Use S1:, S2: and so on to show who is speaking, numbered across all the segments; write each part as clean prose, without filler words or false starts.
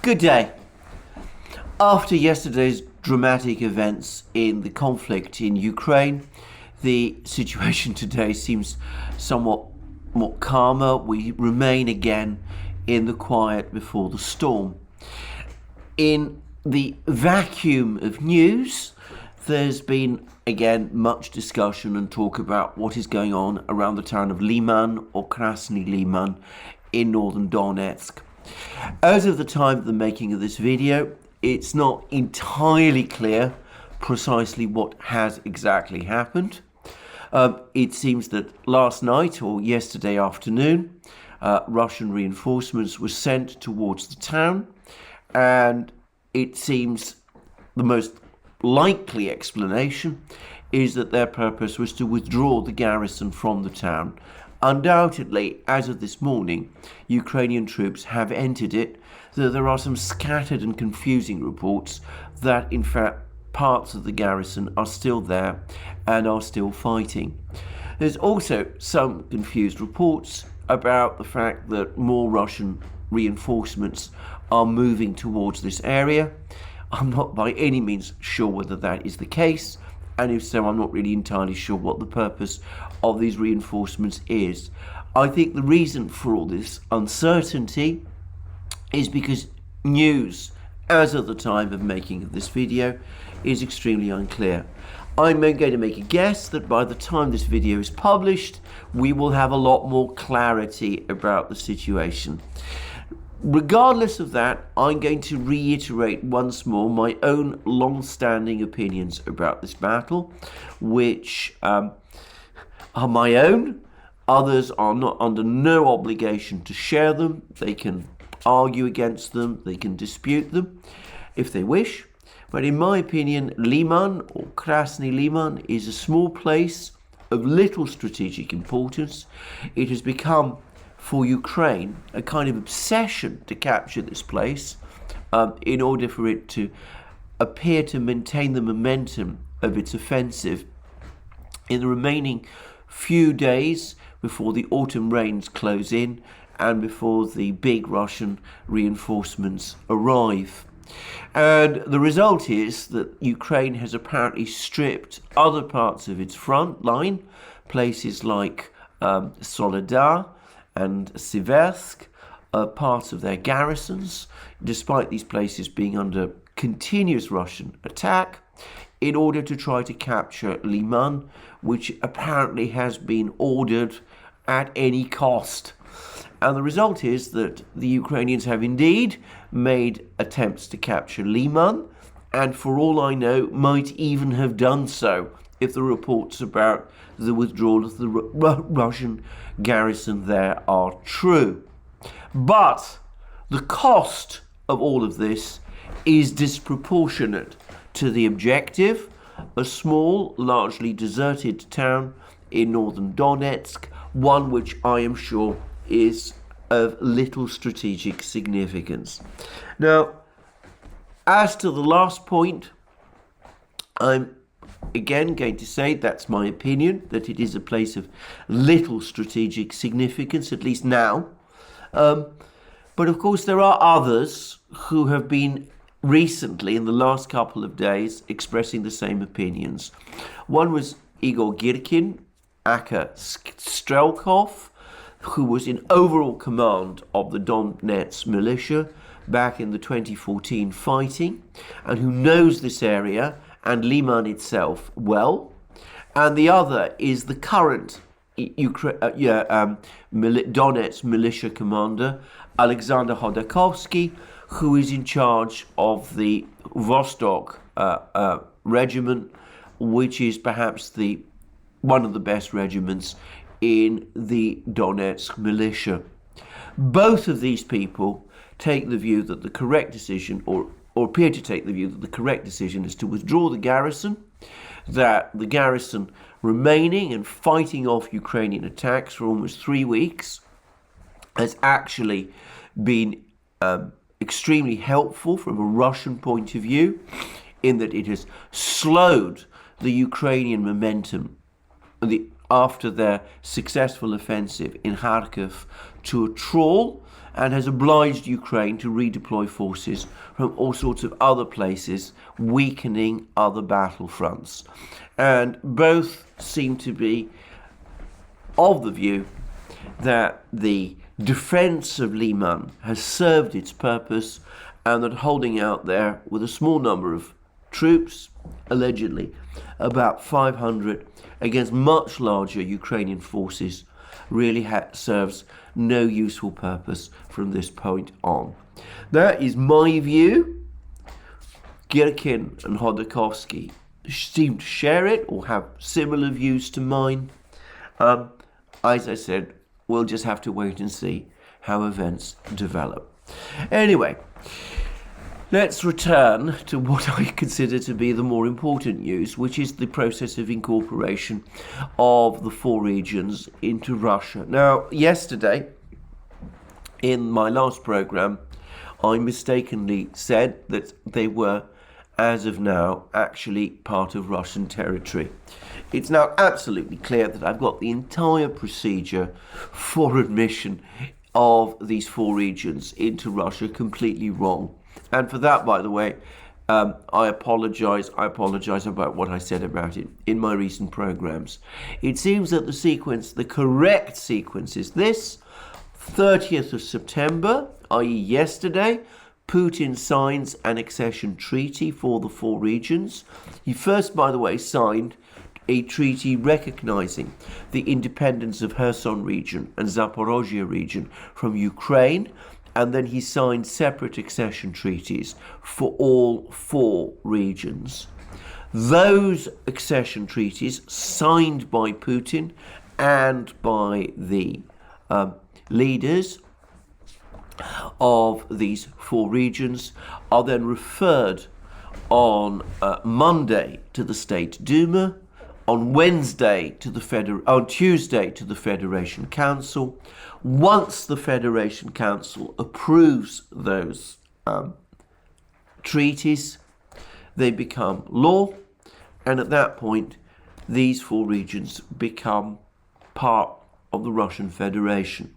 S1: Good day. After yesterday's dramatic events in the conflict in Ukraine, the situation today seems somewhat more calmer. We remain again in the quiet before the storm. In the vacuum of news, there's been again much discussion and talk about what is going on around the town of Liman or Krasny Liman in northern Donetsk. As of the time of the making of this video, it's not entirely clear precisely what has exactly happened. It seems that last night or yesterday afternoon, Russian reinforcements were sent towards the town, and it seems the most likely explanation is that their purpose was to withdraw the garrison from the town. Undoubtedly, as of this morning, Ukrainian troops have entered it, though there are some scattered and confusing reports that, in fact, parts of the garrison are still there and are still fighting. There's also some confused reports about the fact that more Russian reinforcements are moving towards this area. I'm not by any means sure whether that is the case, and if so, I'm not really entirely sure what the purpose of these reinforcements is. I think the reason for all this uncertainty is because news, as of the time of making of this video, is extremely unclear. I'm going to make a guess that by the time this video is published, we will have a lot more clarity about the situation. Regardless of that, I'm going to reiterate once more my own long-standing opinions about this battle, which are my own. Others are not under no obligation to share them. They can argue against them, they can dispute them if they wish. But in my opinion, Liman or Krasny Liman is a small place of little strategic importance. It has become, for Ukraine, a kind of obsession to capture this place in order for it to appear to maintain the momentum of its offensive in the remaining few days before the autumn rains close in and before the big Russian reinforcements arrive. And the result is that Ukraine has apparently stripped other parts of its front line, places like Soledar and Siversk, parts of their garrisons, despite these places being under continuous Russian attack, in order to try to capture Liman, which apparently has been ordered at any cost. And the result is that the Ukrainians have indeed made attempts to capture Liman, and for all I know, might even have done so if the reports about the withdrawal of the Russian garrison there are true. But the cost of all of this is disproportionate to the objective, a small, largely deserted town in northern Donetsk, one which I am sure is of little strategic significance. Now, as to the last point, I'm again going to say that's my opinion, that it is a place of little strategic significance, at least now. But of course there are others who have been recently, in the last couple of days, expressing the same opinions. One was Igor Girkin, aka Strelkov, who was in overall command of the Donetsk militia back in the 2014 fighting, and who knows this area and Liman itself well. And the other is the current Donetsk militia commander, Alexander Hodakovsky, who is in charge of the Vostok regiment, which is perhaps one of the best regiments in the Donetsk militia. Both of these people take the view that the correct decision, or appear to take the view that the correct decision is to withdraw the garrison, that the garrison remaining and fighting off Ukrainian attacks for almost 3 weeks has actually been extremely helpful from a Russian point of view, in that it has slowed the Ukrainian momentum after their successful offensive in Kharkiv to a trawl, and has obliged Ukraine to redeploy forces from all sorts of other places, weakening other battlefronts. And both seem to be of the view that the defense of Liman has served its purpose, and that holding out there with a small number of troops, allegedly about 500, against much larger Ukrainian forces, really serves no useful purpose from this point on. That is my view. Girkin and Hodorkovsky seem to share it or have similar views to mine. As I said, we'll just have to wait and see how events develop. Anyway, let's return to what I consider to be the more important news, which is the process of incorporation of the 4 regions into Russia. Now, yesterday, in my last program, I mistakenly said that they were, as of now, actually part of Russian territory. It's now absolutely clear that I've got the entire procedure for admission of these 4 regions into Russia completely wrong. And for that, by the way, I apologize about what I said about it in my recent programs. It seems that the correct sequence is this: 30th of September, i.e. yesterday, Putin signs an accession treaty for the 4 regions. He first, by the way, signed a treaty recognizing the independence of Kherson region and Zaporozhye region from Ukraine, and then he signed separate accession treaties for all 4 regions. Those accession treaties, signed by Putin and by the leaders of these 4 regions, are then referred on Monday to the State Duma, on Tuesday to the Federation Council. Once the Federation Council approves those treaties, they become law, and at that point, these 4 regions become part of the Russian Federation.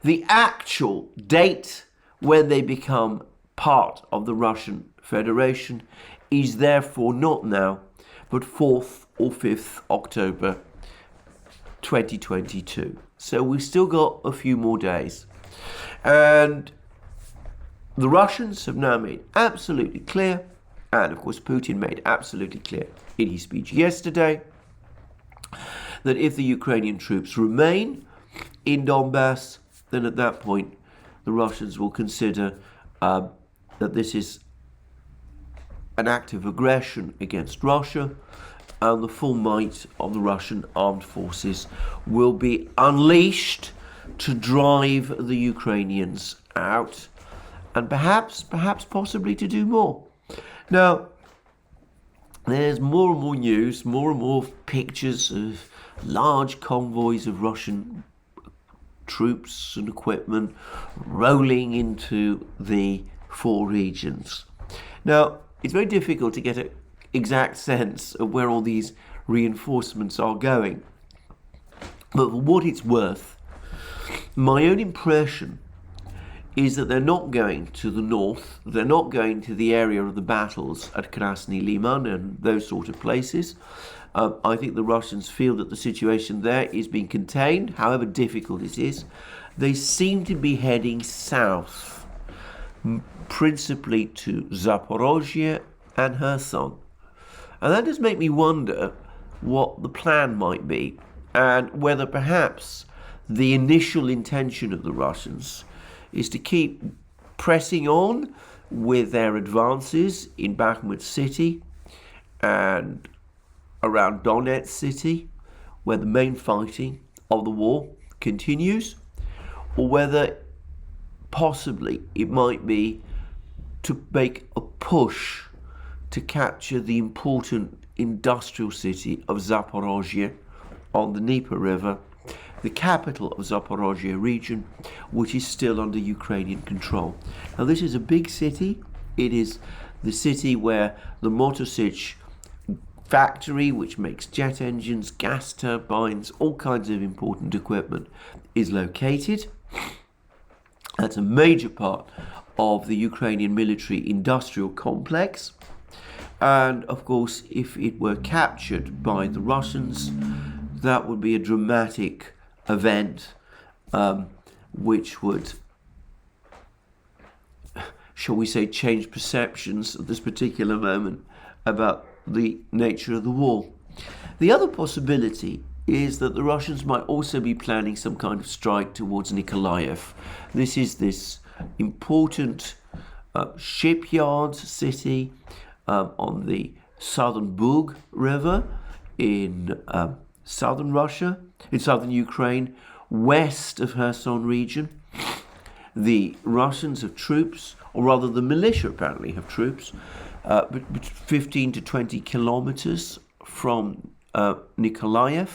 S1: The actual date when they become part of the Russian Federation is therefore not now, but 4th or 5th October 2022. So we've still got a few more days. And the Russians have now made absolutely clear, and of course Putin made absolutely clear in his speech yesterday, that if the Ukrainian troops remain in Donbass, then at that point the Russians will consider that this is an act of aggression against Russia, and the full might of the Russian armed forces will be unleashed to drive the Ukrainians out, and perhaps possibly to do more. Now, there's more and more news, more and more pictures of large convoys of Russian troops and equipment rolling into the 4 regions. Now, it's very difficult to get an exact sense of where all these reinforcements are going. But for what it's worth, my own impression is that they're not going to the north, they're not going to the area of the battles at Krasny Liman and those sort of places. I think the Russians feel that the situation there is being contained, however difficult it is. They seem to be heading south, principally to Zaporozhye and Kherson. And that does make me wonder what the plan might be, and whether perhaps the initial intention of the Russians is to keep pressing on with their advances in Bakhmut city and around Donetsk city, where the main fighting of the war continues, or whether possibly it might be to make a push to capture the important industrial city of Zaporozhye on the Dnieper River, the capital of Zaporozhye region, which is still under Ukrainian control. Now, this is a big city. It is the city where the Motorsich factory, which makes jet engines, gas turbines, all kinds of important equipment, is located. That's a major part of the Ukrainian military industrial complex. And of course, if it were captured by the Russians, that would be a dramatic event, which would, shall we say, change perceptions at this particular moment about the nature of the war. The other possibility is that the Russians might also be planning some kind of strike towards Nikolaev. This is this important shipyard city on the southern Bug River in southern Russia, in southern Ukraine, west of Kherson region. The Russians have troops, or rather the militia apparently have troops, 15 to 20 kilometers from Nikolaev.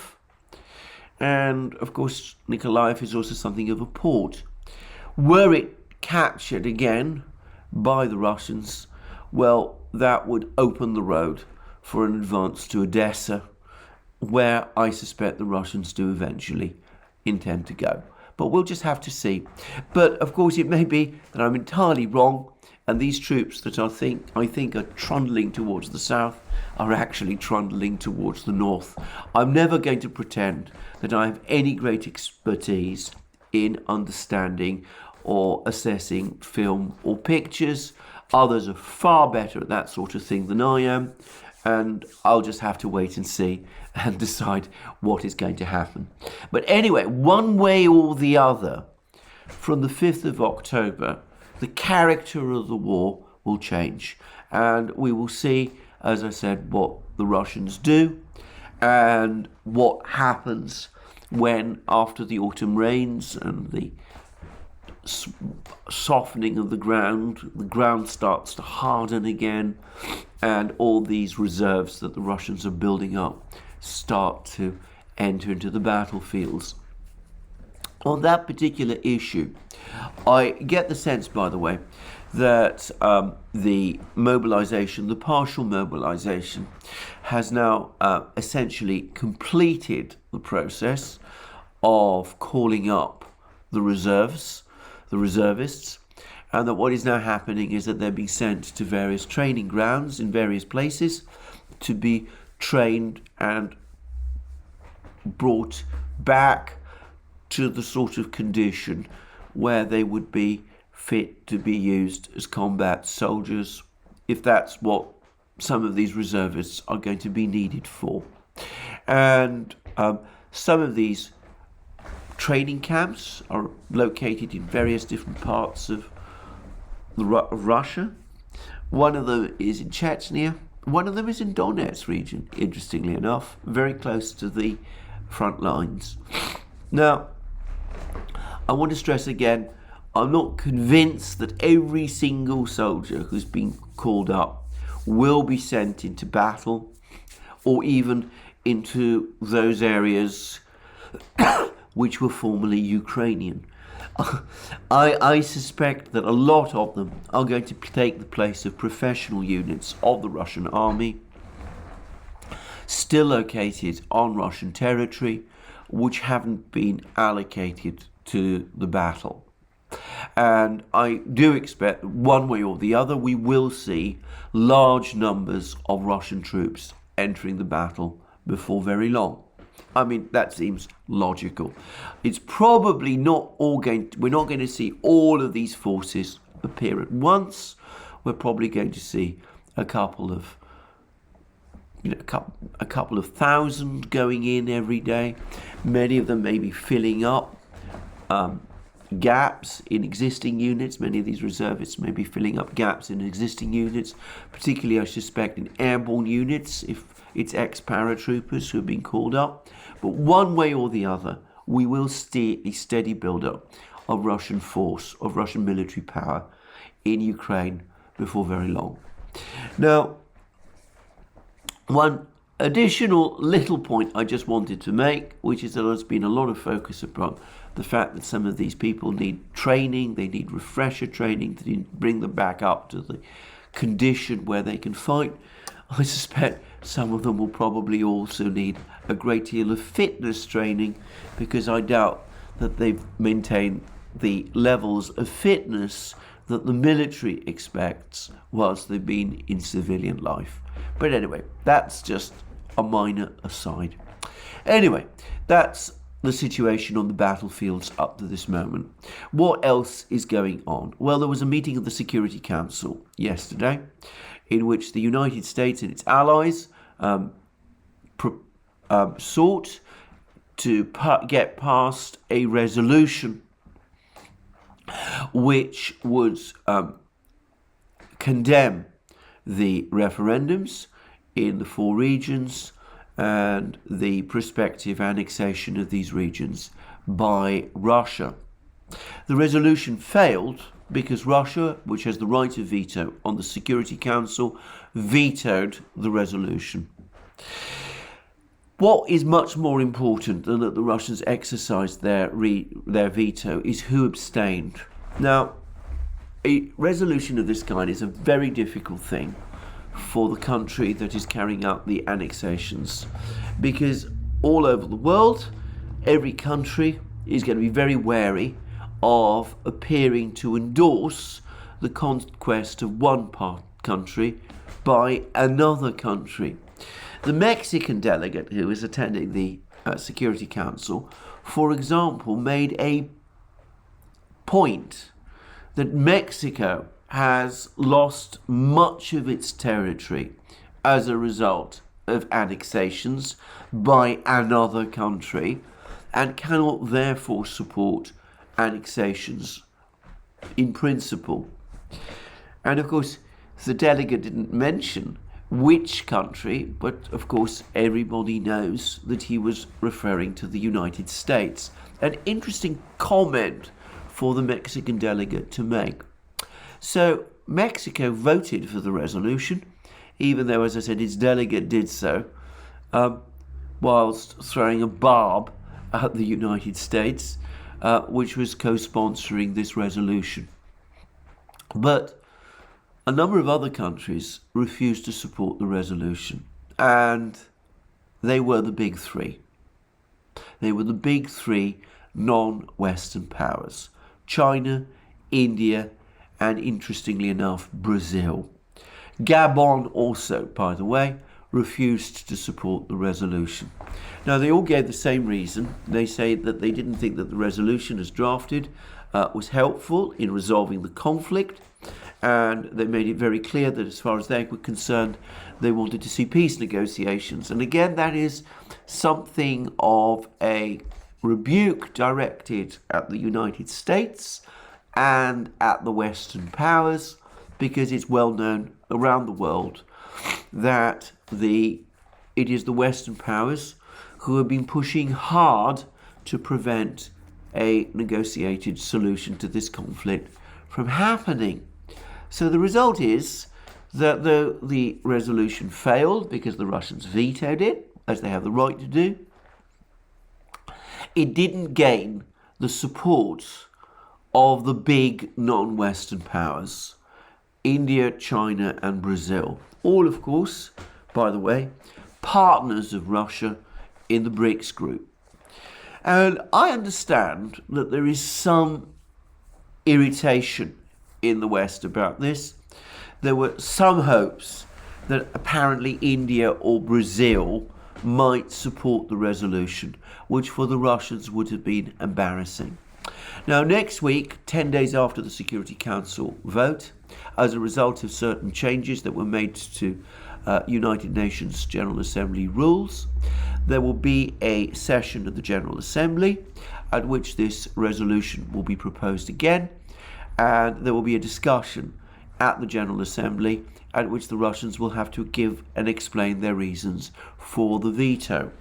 S1: And of course, Nikolaev is also something of a port. Were it captured again by the Russians, well, that would open the road for an advance to Odessa, where I suspect the Russians do eventually intend to go. But we'll just have to see. But of course, it may be that I'm entirely wrong, and these troops that I think are trundling towards the south are actually trundling towards the north. I'm never going to pretend that I have any great expertise in understanding or assessing film or pictures. Others are far better at that sort of thing than I am, and I'll just have to wait and see and decide what is going to happen. But anyway, one way or the other, from the 5th of October, the character of the war will change, and we will see, as I said, what the Russians do and what happens when, after the autumn rains and the softening of the ground starts to harden again, and all these reserves that the Russians are building up start to enter into the battlefields. On that particular issue, I get the sense, by the way, that the mobilization, the partial mobilization, has now essentially completed the process of calling up the reservists, and that what is now happening is that they're being sent to various training grounds in various places to be trained and brought back to the sort of condition where they would be fit to be used as combat soldiers, if that's what some of these reservists are going to be needed for. And some of these training camps are located in various different parts of Russia. One of them is in Chechnya. One of them is in Donetsk region, interestingly enough, very close to the front lines. Now, I want to stress again, I'm not convinced that every single soldier who's been called up will be sent into battle or even into those areas which were formerly Ukrainian. I suspect that a lot of them are going to take the place of professional units of the Russian army, still located on Russian territory, which haven't been allocated to the battle. And I do expect that one way or the other we will see large numbers of Russian troops entering the battle before very long. I mean, that seems logical. It's probably not all we're not going to see all of these forces appear at once. We're probably going to see a couple of thousand going in every day. Many of them may be filling up gaps in existing units. Many of these reservists may be filling up gaps in existing units, particularly I suspect in airborne units if it's ex-paratroopers who have been called up. But one way or the other, we will see a steady build-up of Russian force, of Russian military power in Ukraine before very long. Now, one additional little point I just wanted to make, which is that there's been a lot of focus upon the fact that some of these people need training, they need refresher training to bring them back up to the condition where they can fight. I suspect some of them will probably also need a great deal of fitness training, because I doubt that they've maintained the levels of fitness that the military expects whilst they've been in civilian life. But anyway, that's just a minor aside. Anyway, that's the situation on the battlefields up to this moment. What else is going on? Well, there was a meeting of the Security Council yesterday in which the United States and its allies sought to get past a resolution which would condemn the referendums in the 4 regions and the prospective annexation of these regions by Russia. The resolution failed because Russia, which has the right of veto on the Security Council, vetoed the resolution. What is much more important than that the Russians exercised their veto is who abstained. Now, a resolution of this kind is a very difficult thing for the country that is carrying out the annexations, because all over the world, every country is going to be very wary of appearing to endorse the conquest of one country by another country. The Mexican delegate who is attending the Security Council, for example, made a point that Mexico has lost much of its territory as a result of annexations by another country and cannot therefore support annexations in principle. And of course, the delegate didn't mention which country, but of course everybody knows that he was referring to the United States. An interesting comment for the Mexican delegate to make. So Mexico voted for the resolution, even though, as I said, its delegate did so, whilst throwing a barb at the United States, which was co-sponsoring this resolution. But a number of other countries refused to support the resolution, and they were the big 3. They were the big 3 non-Western powers: China, India, and interestingly enough, Brazil. Gabon also, by the way, refused to support the resolution. Now, they all gave the same reason. They say that they didn't think that the resolution as drafted was helpful in resolving the conflict, and they made it very clear that as far as they were concerned, they wanted to see peace negotiations. And again, that is something of a rebuke directed at the United States and at the Western powers, because it's well known around the world that it is the Western powers who have been pushing hard to prevent a negotiated solution to this conflict from happening. So the result is that though the resolution failed because the Russians vetoed it, as they have the right to do, it didn't gain the support of the big non-Western powers: India, China, and Brazil. All, of course, by the way, partners of Russia in the BRICS group. And I understand that there is some irritation in the West about this. There were some hopes that apparently India or Brazil might support the resolution, which for the Russians would have been embarrassing. Now, next week, 10 days after the Security Council vote, as a result of certain changes that were made to United Nations General Assembly rules, there will be a session of the General Assembly at which this resolution will be proposed again, and there will be a discussion at the General Assembly at which the Russians will have to give and explain their reasons for the veto.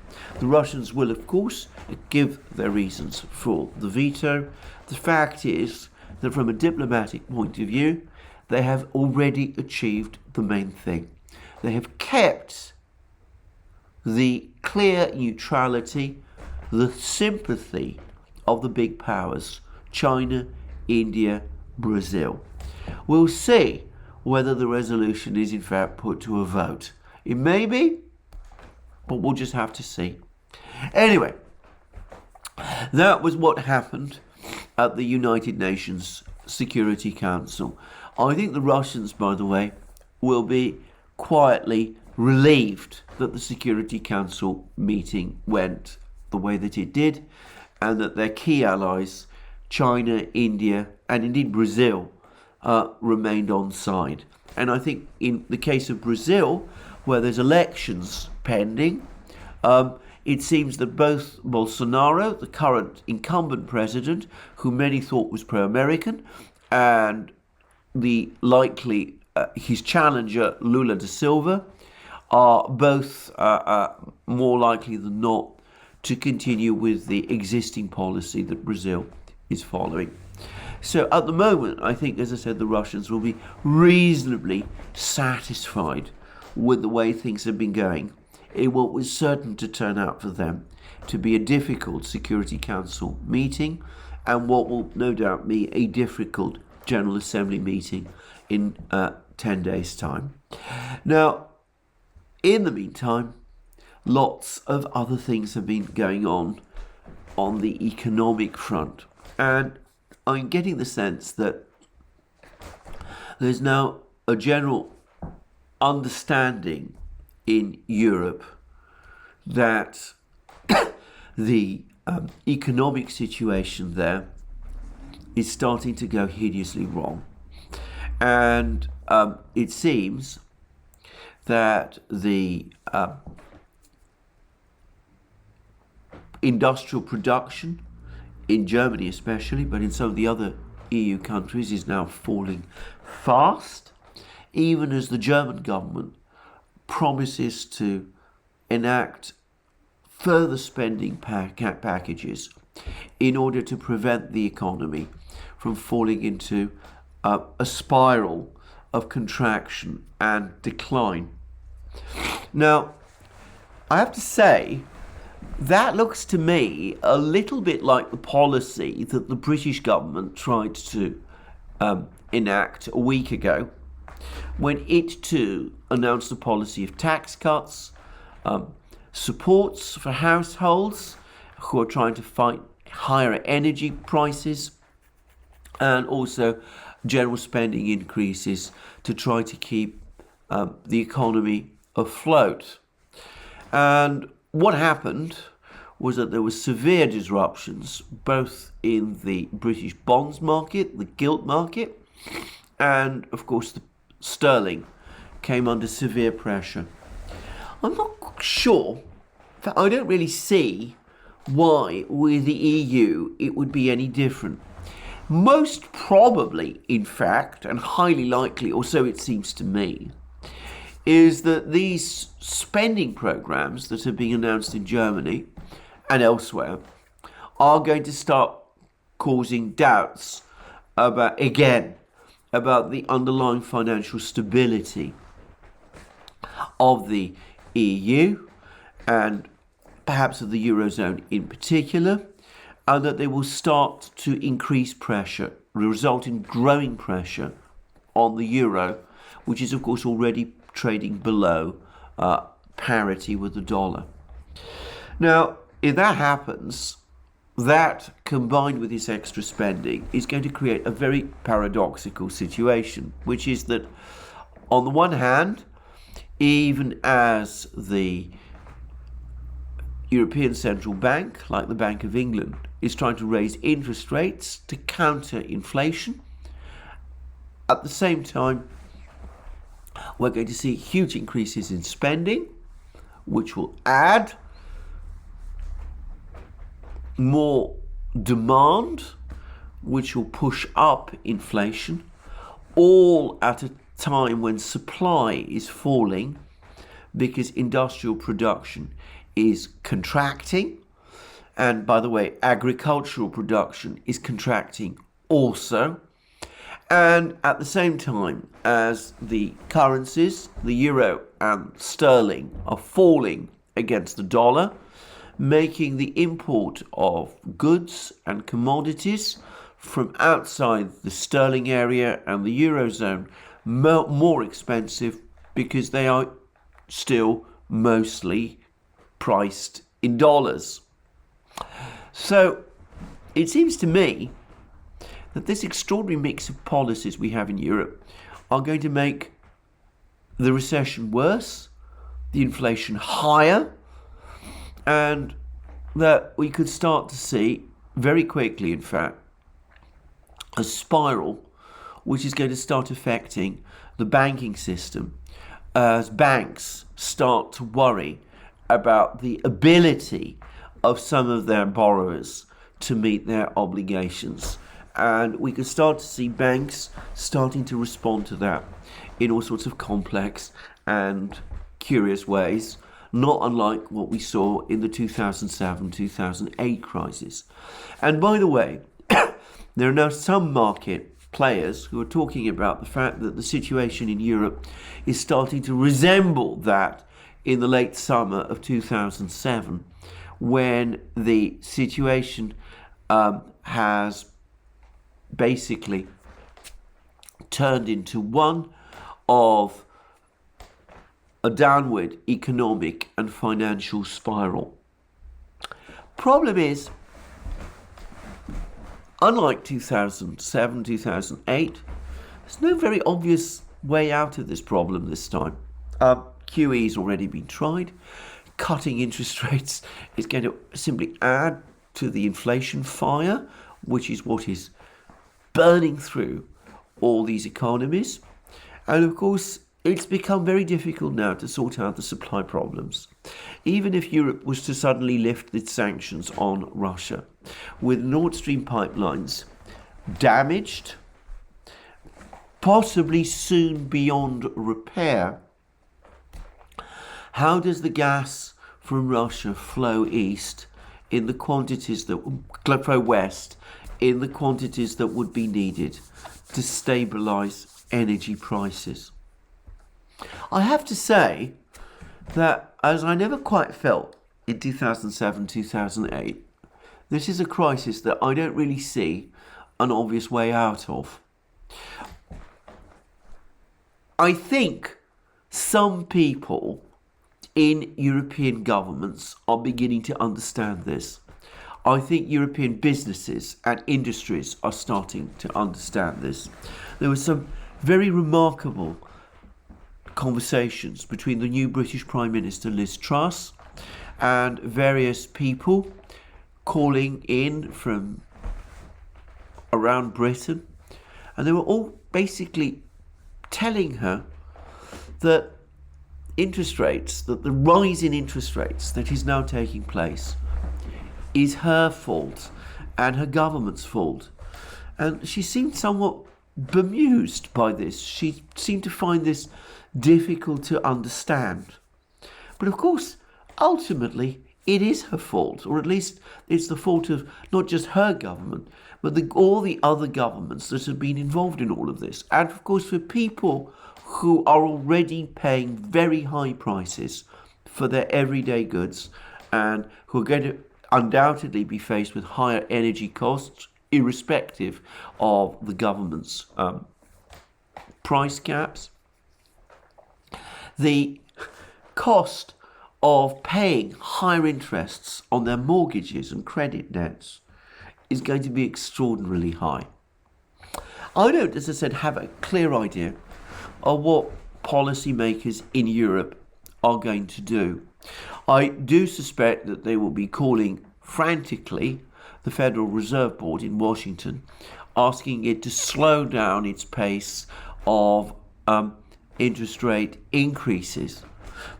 S1: The Russians will, of course, give their reasons for the veto. The fact is that from a diplomatic point of view, they have already achieved the main thing. They have kept the clear neutrality, the sympathy of the big powers: China, India, Brazil. We'll see whether the resolution is in fact put to a vote. It may be, but we'll just have to see. Anyway, that was what happened at the United Nations Security Council. I think the Russians, by the way, will be quietly relieved that the Security Council meeting went the way that it did, and that their key allies, China, India, and indeed Brazil, remained on side. And I think in the case of Brazil, where there's elections pending, it seems that both Bolsonaro, the current incumbent president, who many thought was pro-American, and his challenger, Lula da Silva, are both more likely than not to continue with the existing policy that Brazil is following. So at the moment, I think, as I said, the Russians will be reasonably satisfied with the way things have been going in what was certain to turn out for them to be a difficult Security Council meeting, and what will no doubt be a difficult General Assembly meeting in 10 days' time. Now, in the meantime, lots of other things have been going on the economic front, and I'm getting the sense that there's now a general understanding in Europe that the economic situation there is starting to go hideously wrong. And it seems that the industrial production in Germany especially, but in some of the other EU countries, is now falling fast, even as the German government promises to enact further spending packages in order to prevent the economy from falling into a spiral of contraction and decline. Now, I have to say, that looks to me a little bit like the policy that the British government tried to enact a week ago, when it too announced a policy of tax cuts, supports for households who are trying to fight higher energy prices, and also general spending increases to try to keep the economy afloat. And what happened was that there were severe disruptions both in the British bonds market, the gilt market, and of course the sterling came under severe pressure. I'm not sure, I don't really see why with the EU it would be any different. Most probably, in fact, and highly likely, or so it seems to me, is that these spending programs that are being announced in Germany and elsewhere are going to start causing doubts about the underlying financial stability of the EU and perhaps of the Eurozone in particular, and that they will start to increase pressure, result in growing pressure on the euro, which is of course already trading below parity with the dollar. Now, if that happens, that combined with this extra spending is going to create a very paradoxical situation, which is that on the one hand, even as the European Central Bank, like the Bank of England, is trying to raise interest rates to counter inflation, at the same time, we're going to see huge increases in spending, which will add more demand, which will push up inflation, all at a time when supply is falling because industrial production is contracting. And by the way, agricultural production is contracting also. And at the same time as the currencies, the euro and sterling, are falling against the dollar, making the import of goods and commodities from outside the sterling area and the eurozone more expensive because they are still mostly priced in dollars. So it seems to me that this extraordinary mix of policies we have in Europe are going to make the recession worse, the inflation higher, and that we could start to see very quickly, in fact, a spiral which is going to start affecting the banking system as banks start to worry about the ability of some of their borrowers to meet their obligations. And we can start to see banks starting to respond to that in all sorts of complex and curious ways, not unlike what we saw in the 2007-2008 crisis. And by the way, there are now some market players who are talking about the fact that the situation in Europe is starting to resemble that in the late summer of 2007, when the situation has basically turned into one of a downward economic and financial spiral. Problem is, unlike 2007, 2008, there's no very obvious way out of this problem this time. QE has already been tried. Cutting interest rates is going to simply add to the inflation fire, which is what is burning through all these economies. And of course, it's become very difficult now to sort out the supply problems. Even if Europe was to suddenly lift its sanctions on Russia, with Nord Stream pipelines damaged, possibly soon beyond repair, how does the gas from Russia flow east in the quantities that flow west in the quantities that would be needed to stabilize energy prices? I have to say that, as I never quite felt in 2007, 2008, this is a crisis that I don't really see an obvious way out of. I think some people in European governments are beginning to understand this. I think European businesses and industries are starting to understand this. There were some very remarkable conversations between the new British Prime Minister Liz Truss and various people calling in from around Britain, and they were all basically telling her that the rise in interest rates that is now taking place is her fault and her government's fault. And she seemed somewhat bemused by this. She seemed to find this difficult to understand. But of course, ultimately, it is her fault, or at least it's the fault of not just her government, but all the other governments that have been involved in all of this. And of course, for people who are already paying very high prices for their everyday goods and who are going to undoubtedly be faced with higher energy costs, irrespective of the government's price caps. The cost of paying higher interests on their mortgages and credit debts is going to be extraordinarily high. I don't, as I said, have a clear idea of what policymakers in Europe are going to do. I do suspect that they will be calling frantically the Federal Reserve Board in Washington, asking it to slow down its pace of interest rate increases.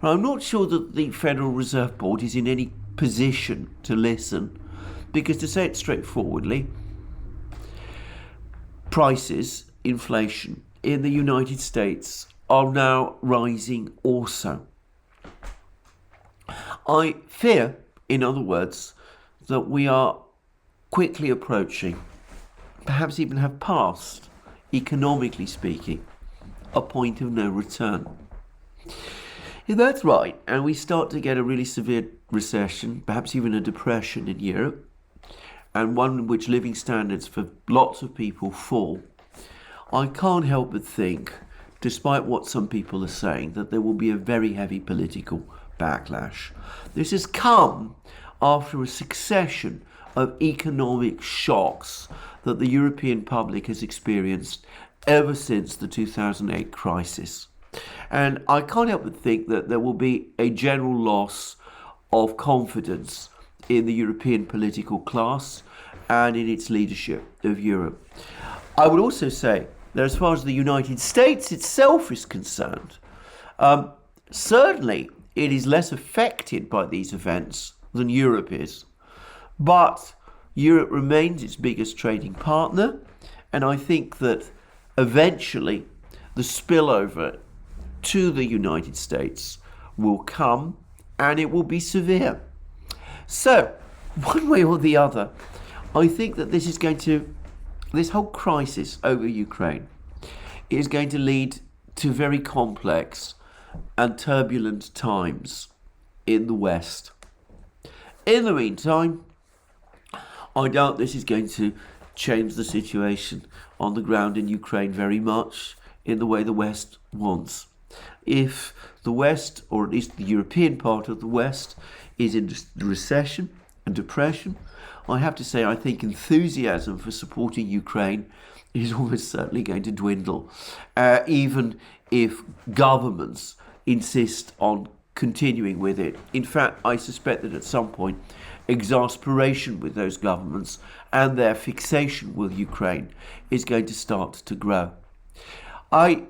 S1: But I'm not sure that the Federal Reserve Board is in any position to listen, because, to say it straightforwardly, prices, inflation in the United States are now rising also. I fear, in other words, that we are quickly approaching, perhaps even have passed, economically speaking, a point of no return. If that's right, and we start to get a really severe recession, perhaps even a depression in Europe, and one in which living standards for lots of people fall, I can't help but think, despite what some people are saying, that there will be a very heavy political backlash. This has come after a succession of economic shocks that the European public has experienced ever since the 2008 crisis. And I can't help but think that there will be a general loss of confidence in the European political class and in its leadership of Europe. I would also say that as far as the United States itself is concerned, certainly it is less affected by these events than Europe is. But Europe remains its biggest trading partner, and I think that eventually the spillover to the United States will come, and it will be severe. So, one way or the other, I think that this whole crisis over Ukraine is going to lead to very complex and turbulent times in the West. In the meantime, I doubt this is going to change the situation on the ground in Ukraine very much in the way the West wants. If the West, or at least the European part of the West, is in recession and depression, I have to say I think enthusiasm for supporting Ukraine is almost certainly going to dwindle, even if governments insist on continuing with it. In fact, I suspect that at some point, exasperation with those governments and their fixation with Ukraine is going to start to grow. I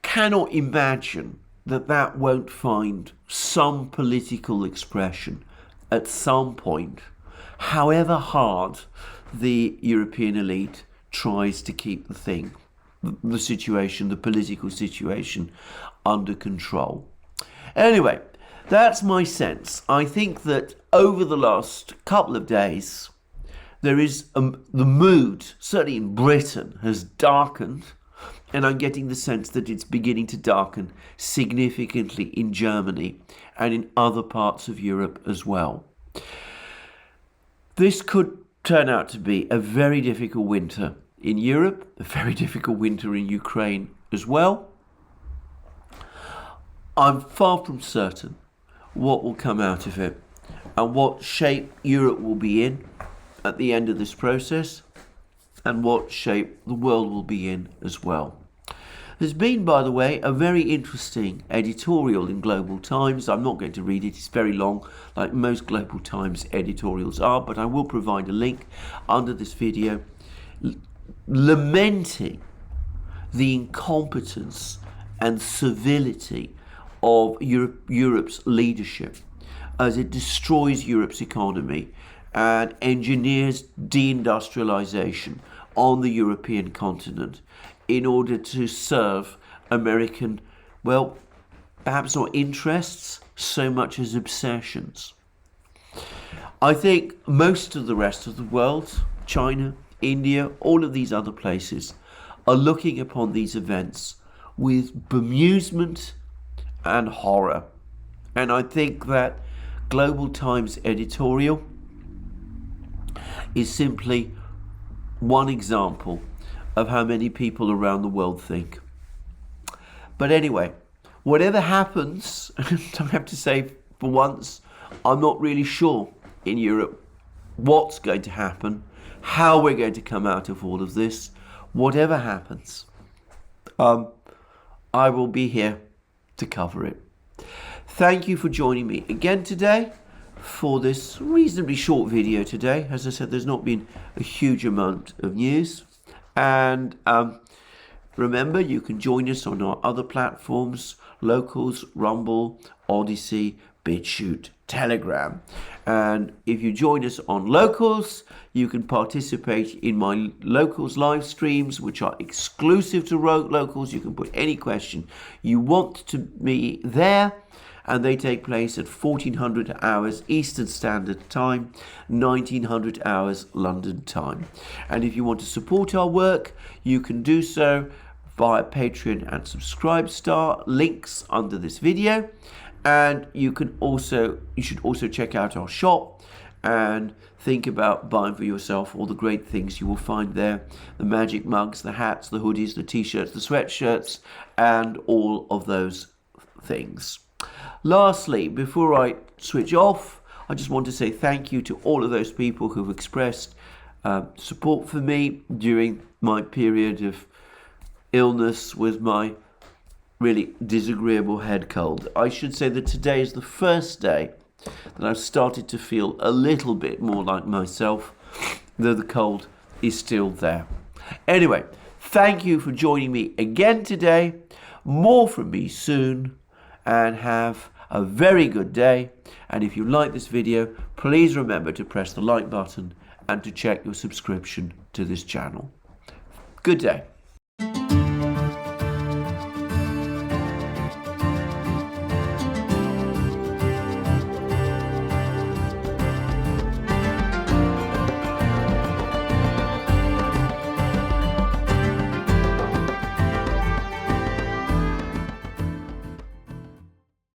S1: cannot imagine that won't find some political expression at some point, however hard the European elite tries to keep the situation, the political situation, under control. Anyway, that's my sense. I think that over the last couple of days, there is the mood, certainly in Britain, has darkened, and I'm getting the sense that it's beginning to darken significantly in Germany and in other parts of Europe as well. This could turn out to be a very difficult winter in Europe, a very difficult winter in Ukraine as well. I'm far from certain what will come out of it and what shape Europe will be in at the end of this process, and what shape the world will be in as well. There's been, by the way, a very interesting editorial in Global Times. I'm not going to read it, it's very long, like most Global Times editorials are, but I will provide a link under this video, lamenting the incompetence and servility of Europe's leadership as it destroys Europe's economy and engineers deindustrialization on the European continent in order to serve American, well, perhaps not interests so much as obsessions. I think most of the rest of the world, China, India, all of these other places, are looking upon these events with bemusement and horror. And I think that Global Times editorial is simply one example of how many people around the world think. But anyway, whatever happens, I have to say for once, I'm not really sure in Europe what's going to happen, how we're going to come out of all of this. Whatever happens, I will be here to cover it. Thank you for joining me again today for this reasonably short video today. As I said, there's not been a huge amount of news. And remember, you can join us on our other platforms, Locals, Rumble, ODYSEE, BITCHUTE, Telegram. And if you join us on Locals, you can participate in my Locals live streams, which are exclusive to Locals. You can put any question you want to me there, and they take place at 1400 hours Eastern Standard Time, 1900 hours London time. And if you want to support our work, you can do so via Patreon and Subscribestar, links under this video. And you should also check out our shop and think about buying for yourself all the great things you will find there. The magic mugs, the hats, the hoodies, the t-shirts, the sweatshirts, and all of those things. Lastly, before I switch off, I just want to say thank you to all of those people who've expressed support for me during my period of illness with my really disagreeable head cold. I should say that today is the first day that I've started to feel a little bit more like myself, though the cold is still there. Anyway, thank you for joining me again today. More from me soon, and have a very good day. And if you like this video, please remember to press the like button and to check your subscription to this channel. Good day.